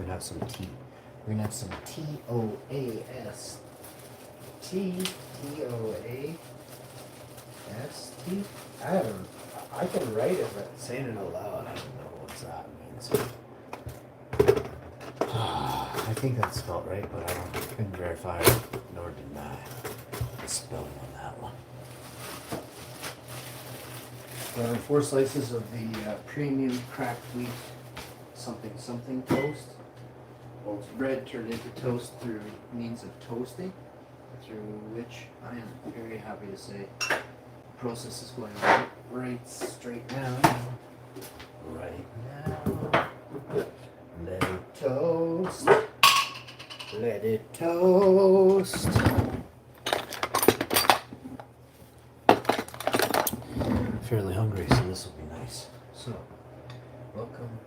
We're gonna have some tea. We're gonna have some TOAS. TOAST. I can write it, but saying it out loud, I don't know what that means. I think that's spelled right, but I couldn't verify it, nor deny the spelling on that one. 4 slices of the premium cracked wheat something toast. Well, it's bread turned into toast through means of toasting, through which I am very happy to say the process is going right straight now. Right now. Let it toast. Let it toast. I'm fairly hungry, so this will be nice. So, welcome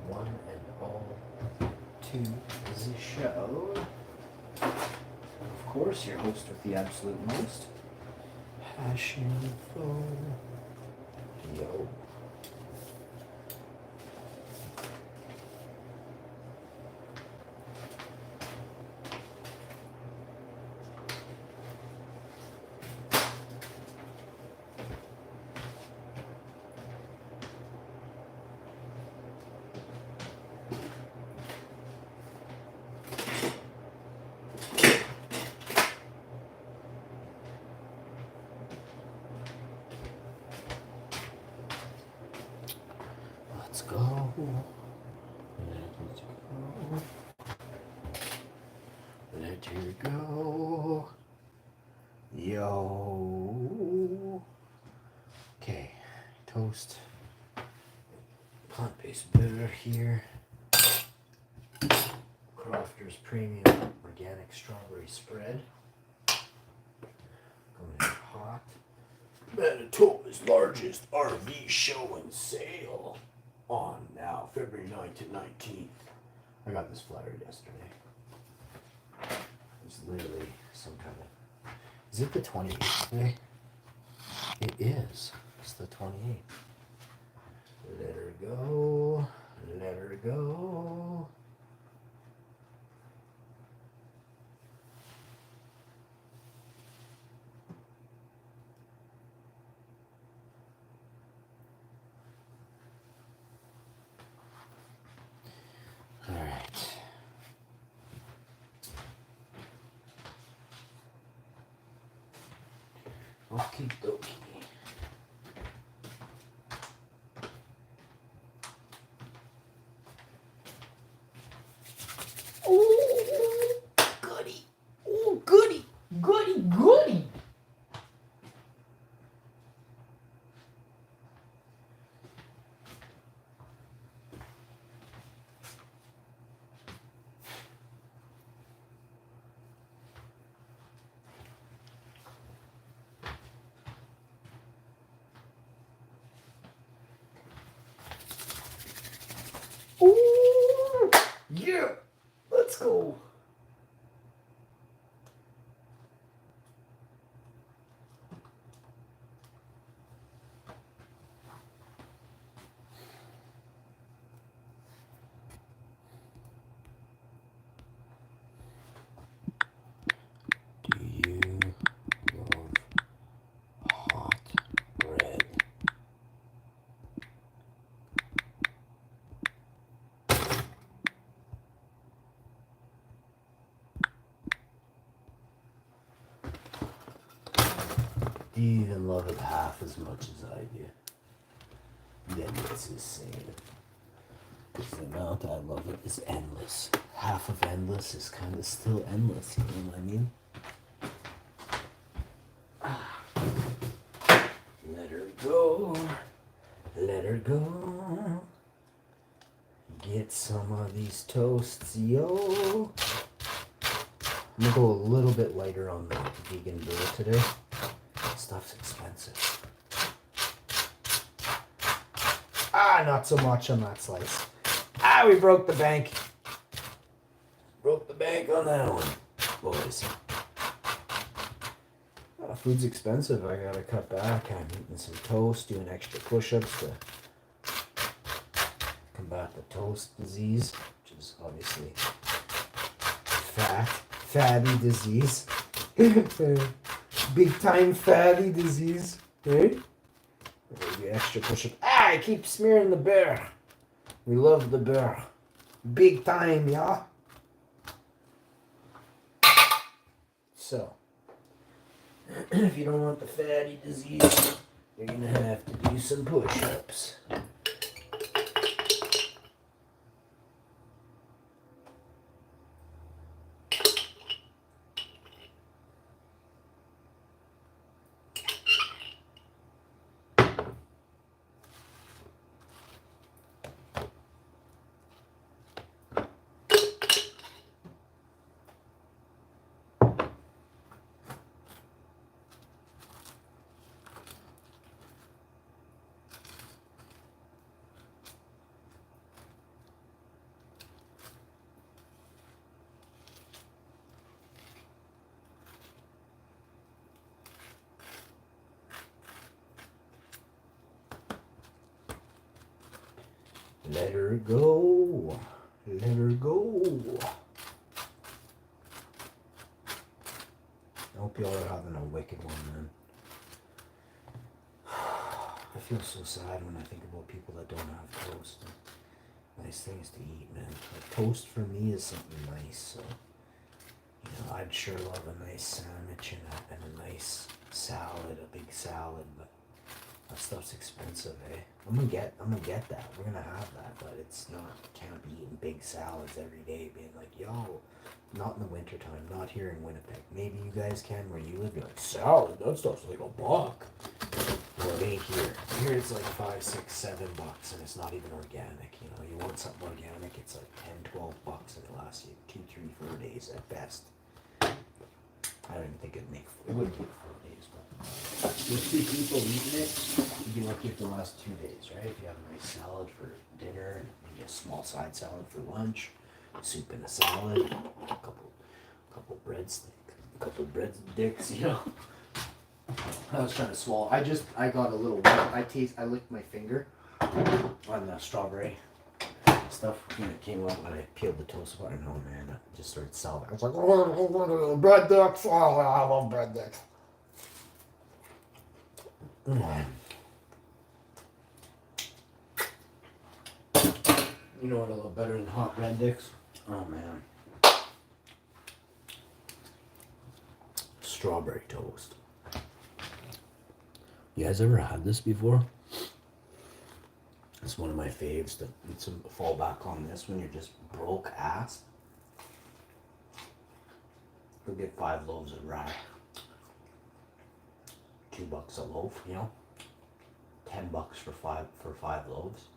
one and all to the show. Of course, your host with the absolute most. Passion flow. Yo. Let's go. Let her go. Yo. Okay, toast. Plant-based butter here. Crofter's Premium Organic Strawberry Spread. Going in hot. Manitoba's largest RV show and sale. On now, February 9th and 19th. I got this flyer yesterday. It's literally some kind of... Is it the 28th today? It is. It's the 28th. Let her go. Let her go. Okie dokie. Oh, goody. Oh, goody. Goody, goody. Ooh, yeah, let's go. Do you love hot bread? Do you even love it half as much as I do? Then it's insane. Because the amount I love it is endless. Half of endless is kind of still endless, you know what I mean? Let her go. Let her go. Get some of these toasts, yo. I'm gonna go a little bit lighter on the vegan dough today. Stuff's expensive. Not so much on that slice. We broke the bank. Broke the bank on that one, boys. Food's expensive. I gotta cut back. I'm eating some toast, doing extra push-ups to combat the toast disease, which is obviously fatty disease. Big time fatty disease, right? Maybe extra push-up. I keep smearing the bear. We love the bear. Big time, yeah? So, if you don't want the fatty disease, you're gonna have to do some push-ups. Let her go. Let her go. I hope y'all are having a wicked one, man. I feel so sad when I think about people that don't have toast. Nice things to eat, man. Like, toast for me is something nice, so I'd sure love a nice sandwich and a nice salad, a big salad, but that stuff's expensive, eh? I'm gonna get that. We're gonna have that, but it's not. Can't be eating big salads every day, being like, yo, not in the wintertime, not here in Winnipeg. Maybe you guys can where you live. You're like, salad, that stuff's like $1. Well, it ain't here. Here it's like $5, $6, $7, and it's not even organic. You want something organic, it's like $10, $12, and it lasts you 2, 3, 4 days at best. I don't even think it wouldn't take 4 days, but with 2 people eating it, you'd be lucky if the last 2 days, right? If you have a nice salad for dinner, maybe a small side salad for lunch, soup and a salad, a couple breadsticks, I was trying to swallow. I got a little wet. I licked my finger on the strawberry stuff when it came out when I peeled the toast apart. And oh man, I just started salivating. I was like, oh, bread dicks. Oh, I love bread dicks. You know what I love better than hot bread dicks? Oh man. Strawberry toast. You guys ever had this before? It's one of my faves to fall back on this when you're just broke ass. Go get 5 loaves of rye. $2 a loaf, $10 for five loaves.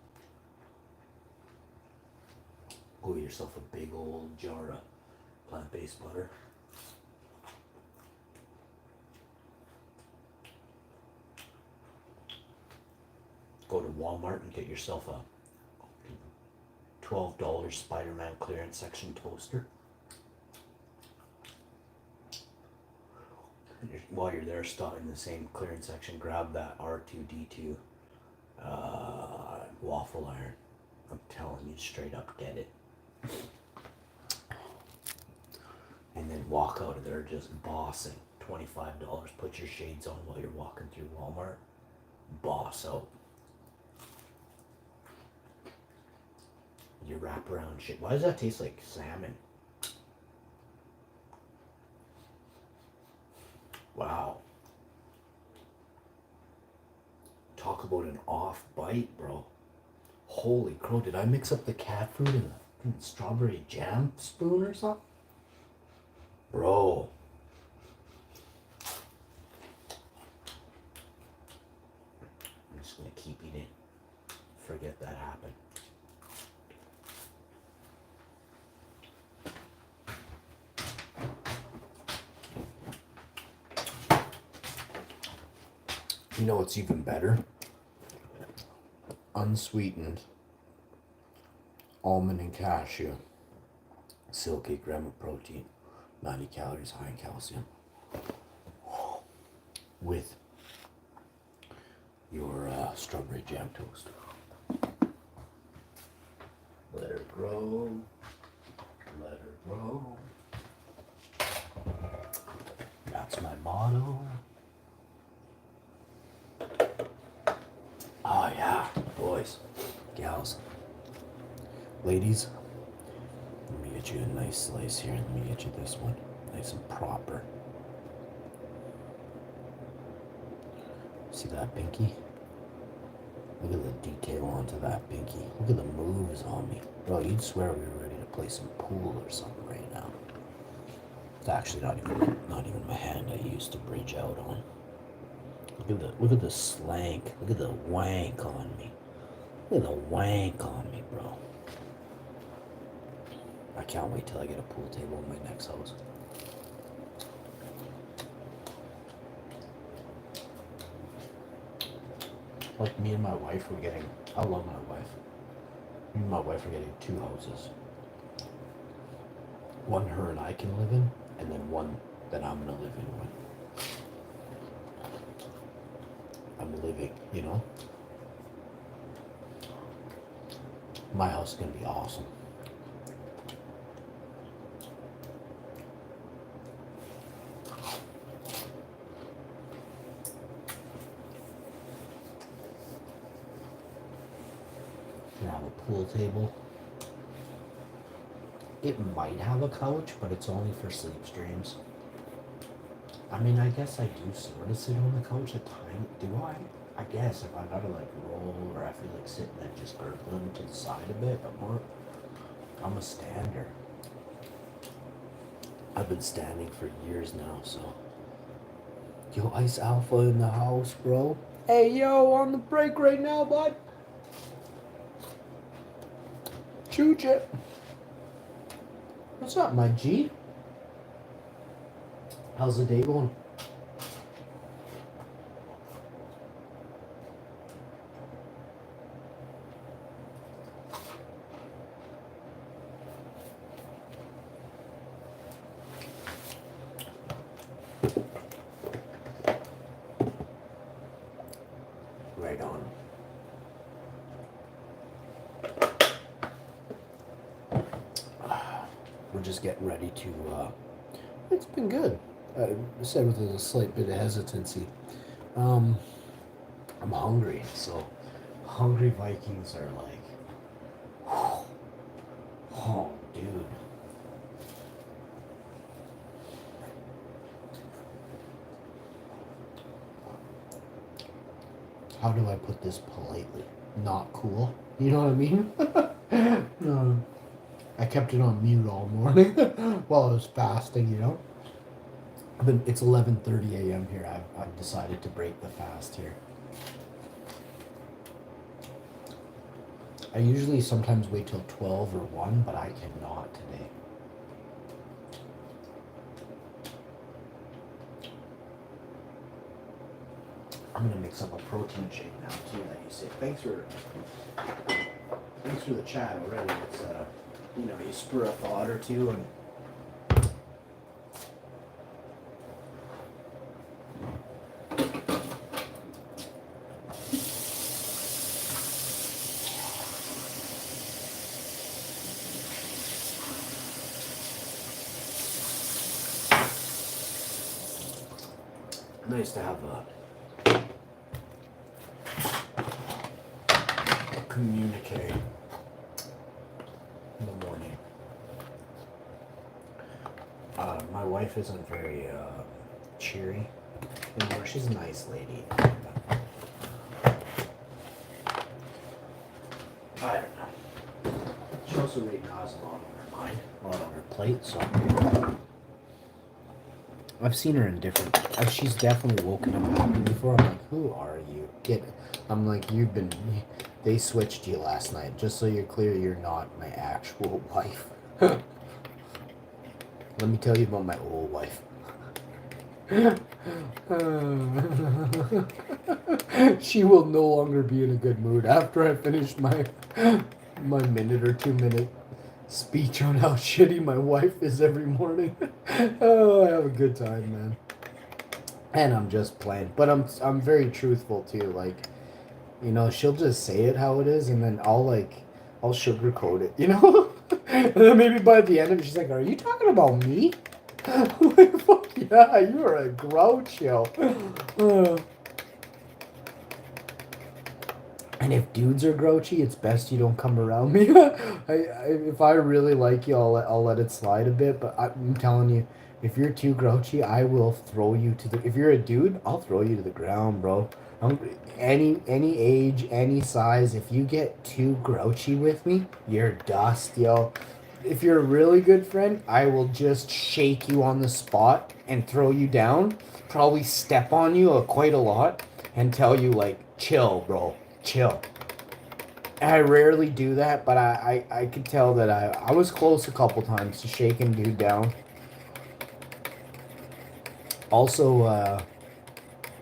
Go get yourself a big old jar of plant-based butter. Go to Walmart and get yourself a $12 Spider-Man clearance section toaster. While you're there, stop in the same clearance section, grab that R2D2 waffle iron. I'm telling you, straight up, get it. And then walk out of there just bossing. $25. Put your shades on while you're walking through Walmart. Boss out. Your wraparound shit. Why does that taste like salmon? Wow. Talk about an off bite, bro. Holy crow, did I mix up the cat food in a strawberry jam spoon or something? Bro. I'm just gonna keep eating. Forget that happened. You know what's even better? Unsweetened almond and cashew, silky gram of protein, 90 calories, high in calcium, with your strawberry jam toast. Let her grow. Bro. That's my motto. Oh yeah, boys, gals, ladies. Let me get you a nice slice here. Let me get you this one, nice and proper. See that pinky? Look at the detail onto that pinky. Look at the moves on me. Bro, you'd swear we were ready to play some pool or something right now. It's actually not even my hand I used to bridge out on. Look at the slank. Look at the wank on me. Look at the wank on me, bro. I can't wait till I get a pool table in my next house. Like me and my wife were getting, I love my wife. Me and my wife are getting 2 houses. One her and I can live in, and then one that I'm gonna live in when I'm living, you know? My house is gonna be awesome. Gonna have a pool table. It might have a couch, but it's only for Sleepstreams. I mean, I guess I do sort of sit on the couch at times. Do I? I guess if I gotta like roll or I feel like sitting and just gurgling to the side a bit, I'm a stander. I've been standing for years now, so. Yo, Ice Alpha in the house, bro. Hey, yo, on the break right now, bud. Chooch it. What's up, my G? How's the day going? Right on. We're just getting ready to, it's been good. I said with a slight bit of hesitancy. I'm hungry, so hungry Vikings are like, oh, dude. How do I put this politely? Not cool. You know what I mean? I kept it on mute all morning while I was fasting, you know? It's 11:30 a.m. here. I've decided to break the fast here. I usually sometimes wait till 12 or 1, but I cannot today. I'm gonna mix up a protein shake now too that you say. Thanks for the chat already. It's you know, you spur a thought or two and nice to have a communicate in the morning. My wife isn't very cheery anymore. She's a nice lady. I don't know. She also right now has a lot on her mind, a lot on her plate, so I've seen her in different. She's definitely woken up happy before. I'm like, who are you? I'm like, they switched you last night. Just so you're clear, you're not my actual wife. Let me tell you about my old wife. She will no longer be in a good mood after I finish my minute or 2 minute speech on how shitty my wife is every morning. Oh, I have a good time, man. And I'm just playing, but I'm very truthful too. Like, you know, she'll just say it how it is, and then I'll sugarcoat it. You know, And then maybe by the end of it, she's like, "Are you talking about me?" I'm like, fuck yeah, you are a grouch, yo. And if dudes are grouchy, it's best you don't come around me. If I really like you, I'll let it slide a bit. But I'm telling you, if you're too grouchy, I will throw you to the. If you're a dude, I'll throw you to the ground, bro. Any age, any size. If you get too grouchy with me, you're dust, yo. If you're a really good friend, I will just shake you on the spot and throw you down. Probably step on you quite a lot and tell you like, chill, bro, chill. I rarely do that, but I could tell that I was close a couple times to shaking dude down. Also,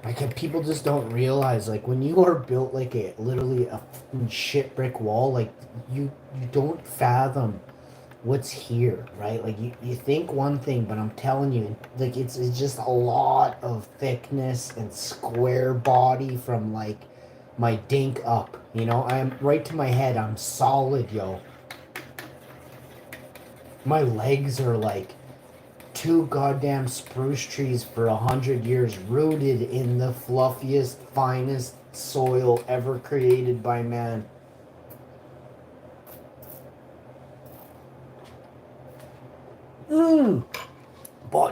like people just don't realize like when you are built like a literally a fucking shit brick wall, like you don't fathom what's here, right? Like you think one thing, but I'm telling you, like it's just a lot of thickness and square body from like my dink up. You know, I'm right to my head. I'm solid, yo. My legs are like two goddamn spruce trees for 100 years, rooted in the fluffiest, finest soil ever created by man.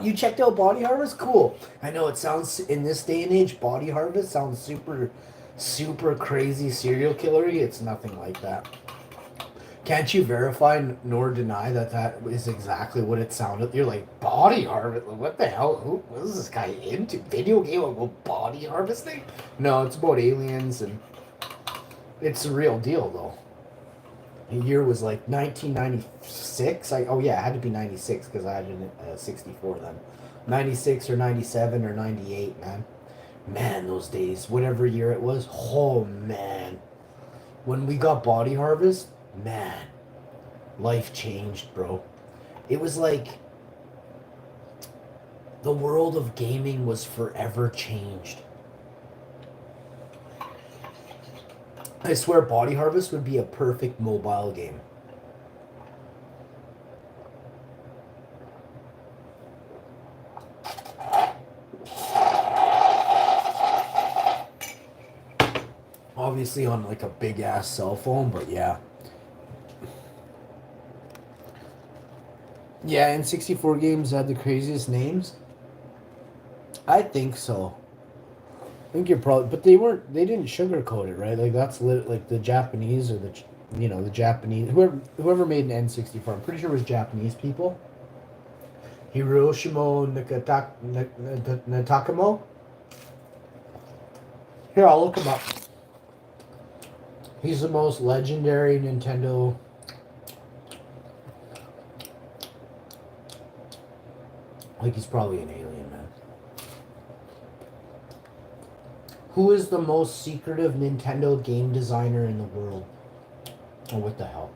You checked out Body Harvest? Cool. I know it sounds, in this day and age, Body Harvest sounds super crazy serial killery. It's nothing like that. Can't you verify nor deny that is exactly what it sounded? You're like, Body Harvest? What the hell? What is this guy into? Video game about body harvesting? No, it's about aliens, and it's a real deal, though. The year was like 1996. Oh yeah, it had to be 96 because I had a 64 then. 96 or 97 or 98, man. Man, those days, whatever year it was. Oh man, when we got Body Harvest, man, life changed, bro. It was like the world of gaming was forever changed. I swear Body Harvest would be a perfect mobile game. Obviously on like a big ass cell phone, but yeah. Yeah, N64 games had the craziest names. I think so. I think you're probably, but they didn't sugarcoat it, right? Like that's like the Japanese or the Japanese, whoever made an N64. I'm pretty sure it was Japanese people. Hiroshima Natakamo. Here, I'll look him up. He's the most legendary Nintendo. Like he's probably an alien, man. Who is the most secretive Nintendo game designer in the world? Oh, what the hell?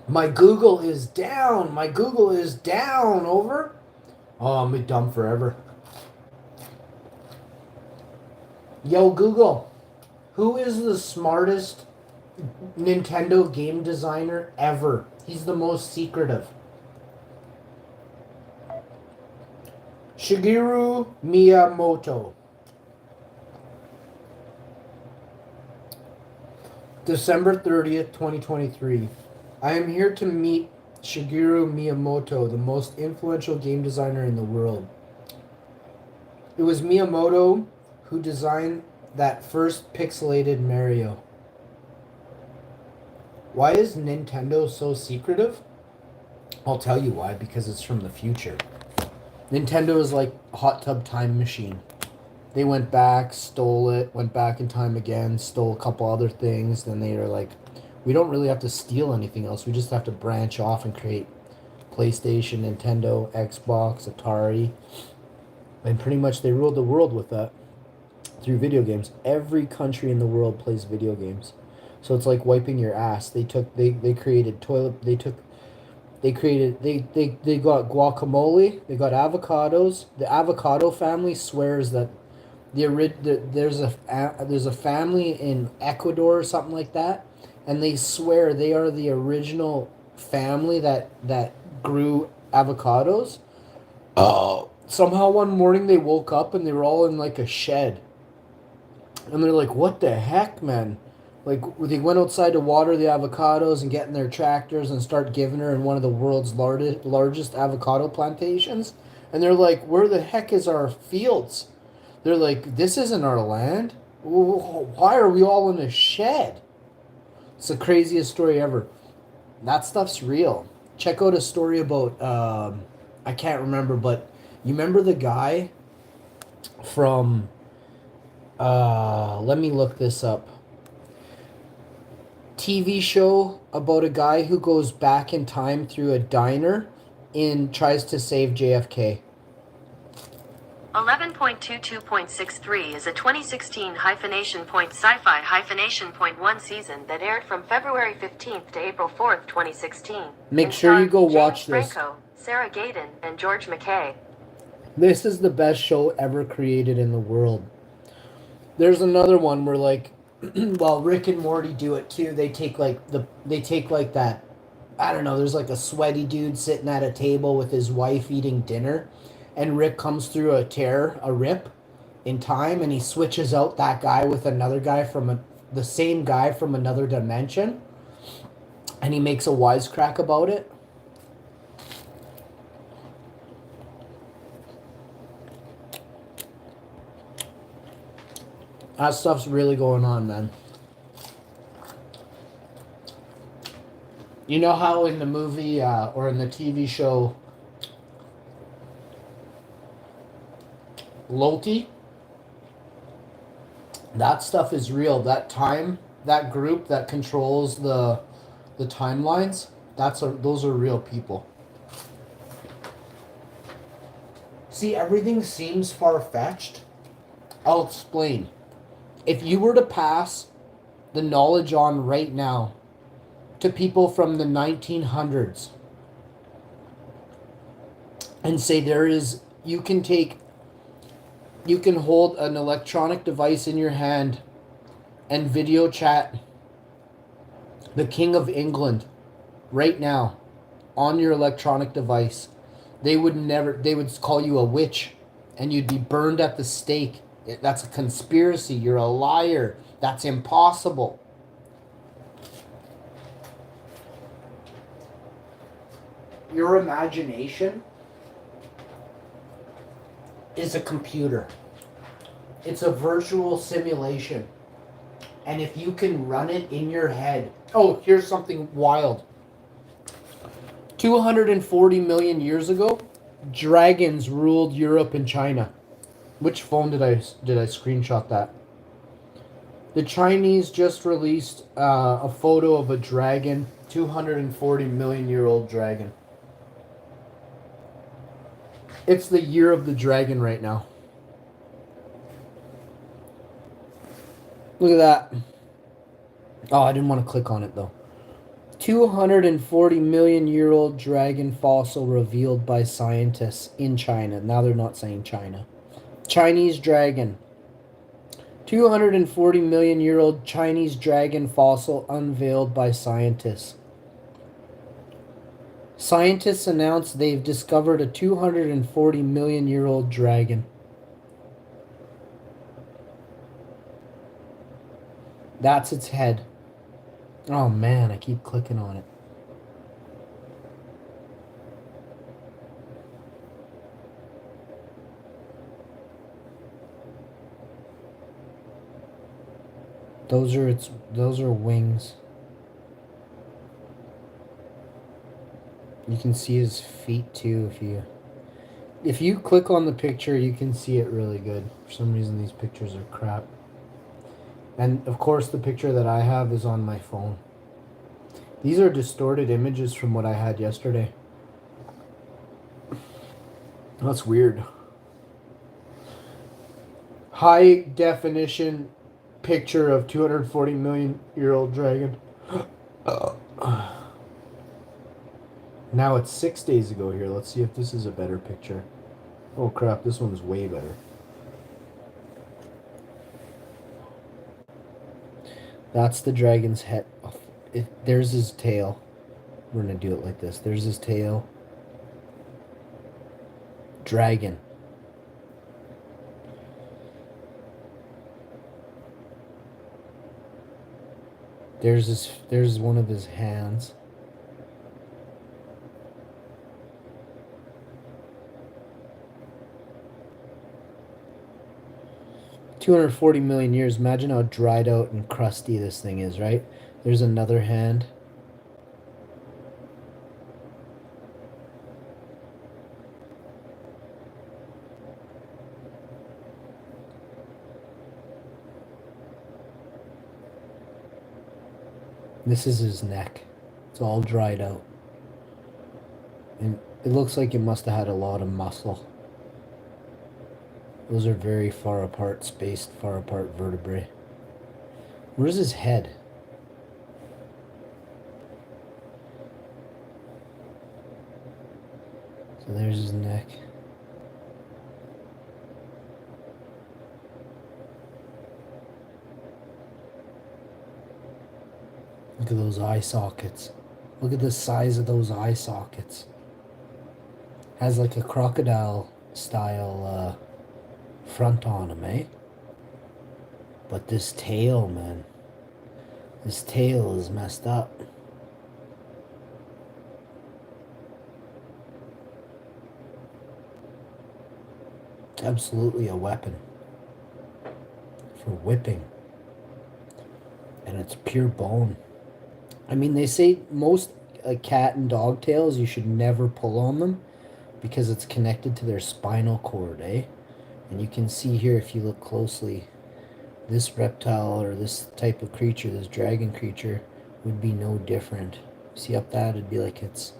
My Google is down. My Google is down. Over. Oh, I'm dumb forever. Yo, Google. Who is the smartest Nintendo game designer ever? He's the most secretive. Shigeru Miyamoto. December 30th, 2023. I am here to meet Shigeru Miyamoto, the most influential game designer in the world. It was Miyamoto who designed that first pixelated Mario. Why is Nintendo so secretive? I'll tell you why, because it's from the future. Nintendo is like a hot tub time machine. They went back, stole it, went back in time again, stole a couple other things. Then they were like, we don't really have to steal anything else. We just have to branch off and create PlayStation, Nintendo, Xbox, Atari. And pretty much they ruled the world with that through video games. Every country in the world plays video games. So it's like wiping your ass. They created toilet, they got guacamole, they got avocados. The avocado family swears that There's a family in Ecuador or something like that, and they swear they are the original family that grew avocados. Oh. Somehow one morning they woke up and they were all in like a shed. And they're like, what the heck, man? Like, they went outside to water the avocados and get in their tractors and start giving her in one of the world's largest avocado plantations. And they're like, where the heck is our fields? They're like, this isn't our land. Why are we all in a shed? It's the craziest story ever. That stuff's real. Check out a story about, I can't remember, but you remember the guy from, let me look this up. TV show about a guy who goes back in time through a diner and tries to save JFK. 11.22.63 is a 2016 sci-fi-1 season that aired from February 15th to April 4th, 2016. Make sure you go watch James this. Franco, Sarah Gadon, and George McKay. This is the best show ever created in the world. There's another one where, like, well, Rick and Morty do it too. They take that, I don't know, there's like a sweaty dude sitting at a table with his wife eating dinner, and Rick comes through a rip in time, and he switches out that guy with another guy the same guy from another dimension, and he makes a wisecrack about it. That stuff's really going on, man. You know how in the movie or in the TV show Loki? That stuff is real. That group that controls the timelines, those are real people. See, everything seems far-fetched. I'll explain. If you were to pass the knowledge on right now to people from the 1900s and say you can hold an electronic device in your hand and video chat the King of England right now on your electronic device, they would call you a witch and you'd be burned at the stake. That's a conspiracy. You're a liar. That's impossible. Your imagination is a computer. It's a virtual simulation. And if you can run it in your head... Oh, here's something wild. 240 million years ago, dragons ruled Europe and China. Which phone did I screenshot that? The Chinese just released a photo of a dragon, 240 million year old dragon. It's the year of the dragon right now. Look at that. Oh, I didn't want to click on it though. 240 million year old dragon fossil revealed by scientists in China. Now they're not saying China. Chinese dragon. 240 million year old Chinese dragon fossil unveiled by scientists. Scientists announced they've discovered a 240 million year old dragon. That's its head. Oh man, I keep clicking on it. Those are wings. You can see his feet too if you click on the picture, you can see it really good. For some reason these pictures are crap. And of course the picture that I have is on my phone. These are distorted images from what I had yesterday. That's weird. High definition picture of 240 million year old dragon. Now it's 6 days ago here. Let's see if this is a better picture. Oh crap, this one's way better. That's the dragon's head. There's his tail. We're gonna do it like this. There's his tail. Dragon. There's one of his hands. $240 million years. Imagine how dried out and crusty this thing is, right? There's another hand. This is his neck. It's all dried out. And it looks like it must have had a lot of muscle. Those are very far apart, spaced far apart vertebrae. Where's his head? So there's his neck. Look at those eye sockets. Look at the size of those eye sockets. Has like a crocodile style front on him, eh? But this tail, man. This tail is messed up. It's absolutely a weapon for whipping. And it's pure bone. I mean, they say most cat and dog tails, you should never pull on them because it's connected to their spinal cord, eh? And you can see here, if you look closely, this reptile or this type of creature, this dragon creature, would be no different. See up that? It'd be like it's,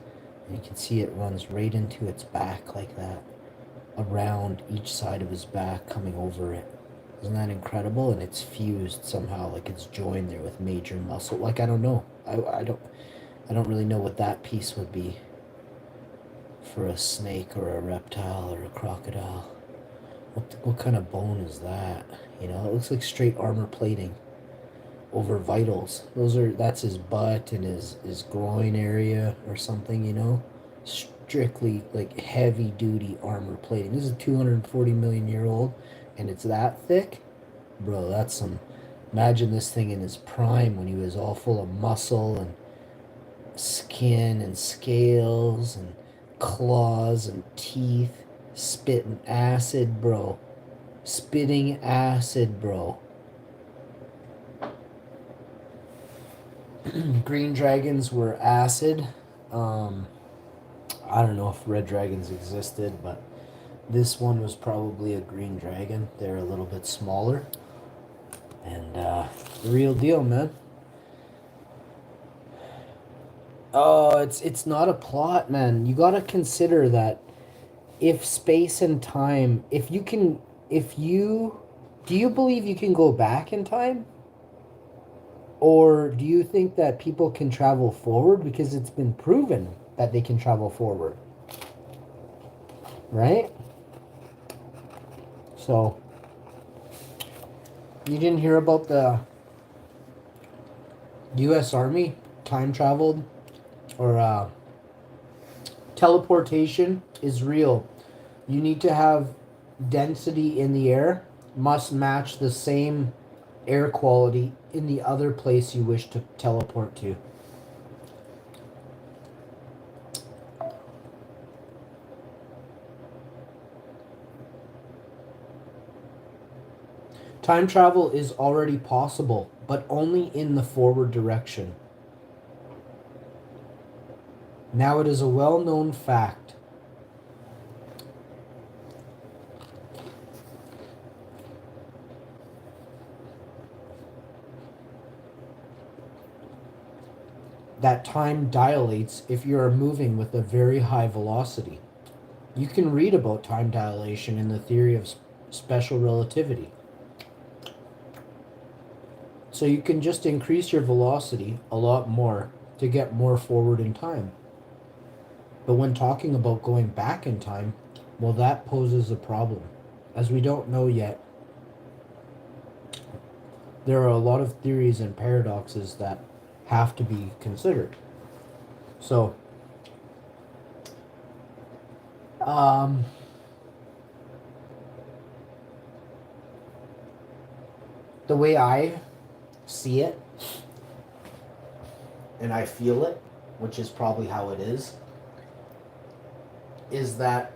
and you can see it runs right into its back like that, around each side of his back, coming over it. Isn't that incredible? And it's fused somehow, like it's joined there with major muscle. Like, I don't know. I don't really know what that piece would be for a snake or a reptile or a crocodile. What kind of bone is that? You know, it looks like straight armor plating over vitals. That's his butt and his groin area or something, you know? Strictly like heavy duty armor plating. This is 240 million year old and it's that thick. Bro, that's some, imagine this thing in his prime when he was all full of muscle and skin and scales and claws and teeth, spitting acid, bro. Spitting acid, bro. Green dragons were acid. I don't know if red dragons existed, but this one was probably a green dragon. They're a little bit smaller. And the real deal, man. Oh, it's not a plot, man. You gotta consider that if space and time, do you believe you can go back in time? Or do you think that people can travel forward? Because it's been proven that they can travel forward. Right? So, you didn't hear about the U.S. Army time traveled? Or teleportation is real. You need to have density in the air must match the same air quality in the other place you wish to teleport to. Time travel is already possible, but only in the forward direction. Now it is a well-known fact that time dilates if you are moving with a very high velocity. You can read about time dilation in the theory of special relativity. So you can just increase your velocity a lot more to get more forward in time. But when talking about going back in time, well, that poses a problem, as we don't know yet there are a lot of theories and paradoxes that have to be considered. So, the way I see it, and I feel it, which is probably how it is that,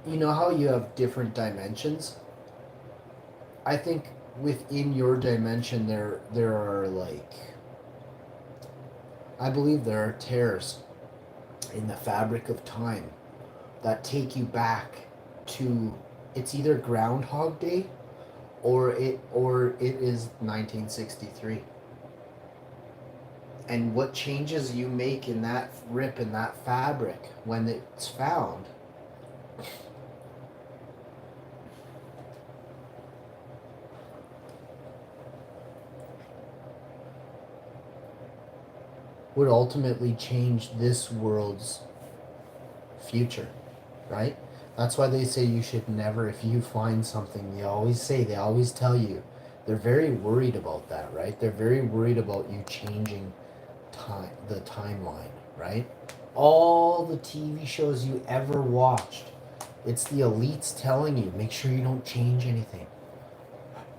you know how you have different dimensions? I think within your dimension there are like, I believe there are tears in the fabric of time that take you back to, it's either Groundhog Day or it is 1963. And what changes you make in that rip in that fabric when it's found would ultimately change this world's future, right? That's why they say you should never, if you find something, they always tell you, they're very worried about that, right? They're very worried about you changing the timeline, right? All the TV shows you ever watched, it's the elites telling you, make sure you don't change anything.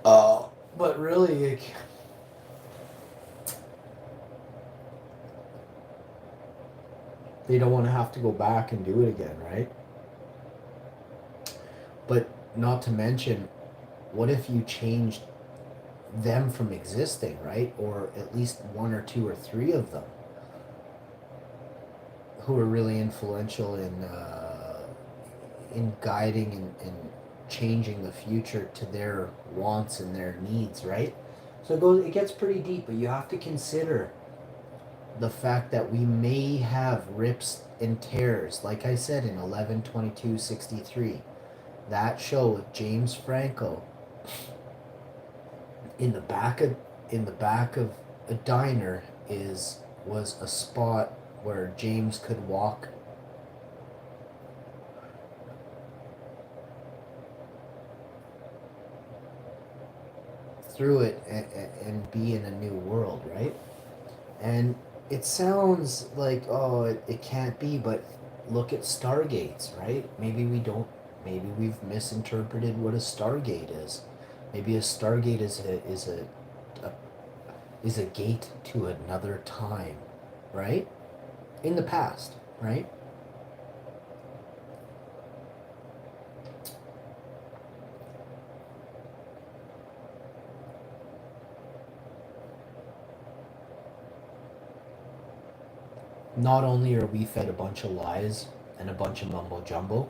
But really, like, they don't want to have to go back and do it again, right? But not to mention, what if you changed them from existing, right? Or at least one or two or three of them who are really influential in guiding and changing the future to their wants and their needs, right? So it gets pretty deep, but you have to consider the fact that we may have rips and tears, like I said, in 11/22/63. That show with James Franco, in the back of a diner was a spot where James could walk through it and be in a new world, right? And it sounds like, oh, it can't be, but look at Stargates, right? Maybe we've misinterpreted what a Stargate is. Maybe a Stargate is a gate to another time, right? In the past, right? Not only are we fed a bunch of lies and a bunch of mumbo jumbo,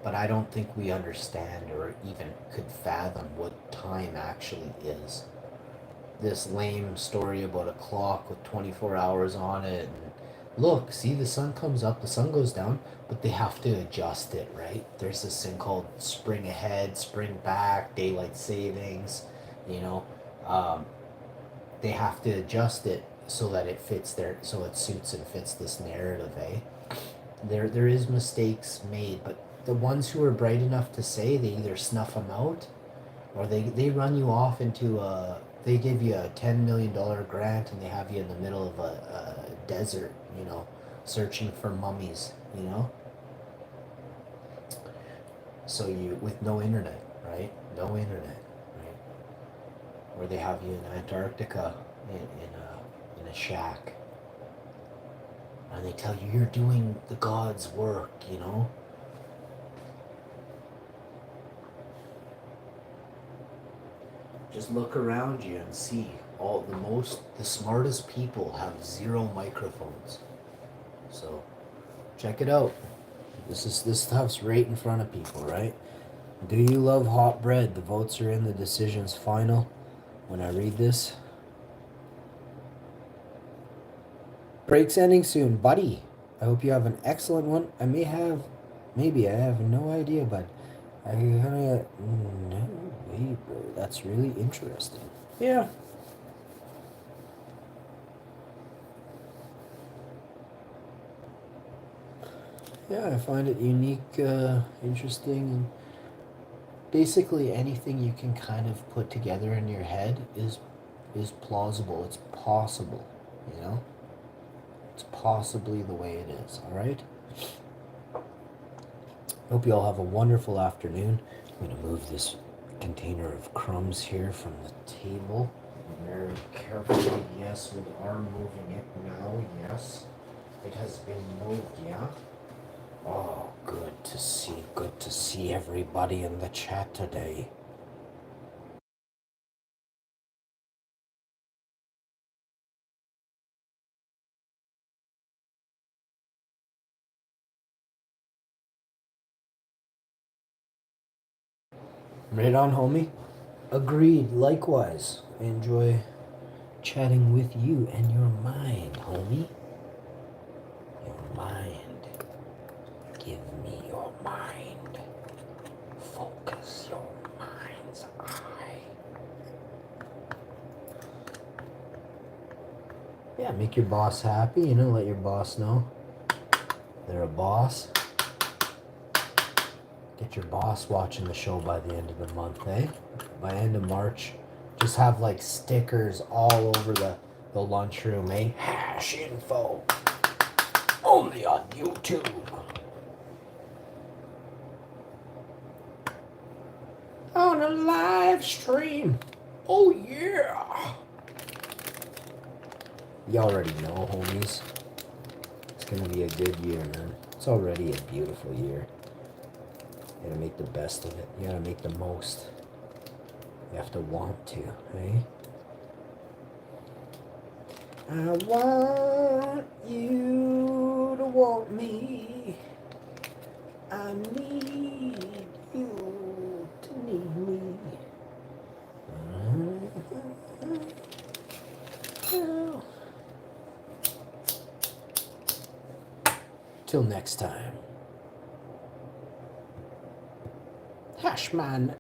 but I don't think we understand or even could fathom what time actually is. This lame story about a clock with 24 hours on it, and look, see, the sun comes up, the sun goes down, but they have to adjust it, right? There's this thing called spring ahead, spring back, daylight savings, you know. They have to adjust it so that so it suits and fits this narrative, eh? There is mistakes made, but the ones who are bright enough to say, they either snuff them out, or they run you off into they give you a $10 million grant and they have you in the middle of a desert, you know, searching for mummies, you know. So with no internet, right? No internet, right? Or they have you in Antarctica in a shack, and they tell you you're doing the God's work, you know. Just look around you and see the smartest people have 0 microphones. So check it out. This stuff's right in front of people, right? Do you love hot bread? The votes are in, the decision's final when I read this. Break's ending soon, buddy. I hope you have an excellent one. Maybe I have no idea, but I kinda, no way, bro. That's really interesting. Yeah. Yeah, I find it unique, interesting, and basically anything you can kind of put together in your head is plausible. It's possible, you know? It's possibly the way it is, all right? Hope you all have a wonderful afternoon. I'm going to move this container of crumbs here from the table very carefully. Yes, we are moving it now. Yes, it has been moved, yeah? Oh, good to see. Good to see everybody in the chat today. Right on, homie. Agreed. Likewise. I enjoy chatting with you and your mind, homie. Your mind. Give me your mind. Focus your mind's eye. Yeah, make your boss happy, you know, let your boss know they're a boss. Get your boss watching the show by the end of the month, eh? By end of March, just have like stickers all over the lunchroom, eh? Hash info. Only on YouTube. On a live stream. Oh yeah. You already know, homies. It's gonna be a good year, man. It's already a beautiful year. You gotta make the best of it. You gotta make the most. You have to want to, eh? I want you to want me. I need you to need me. Till next time. Hashman.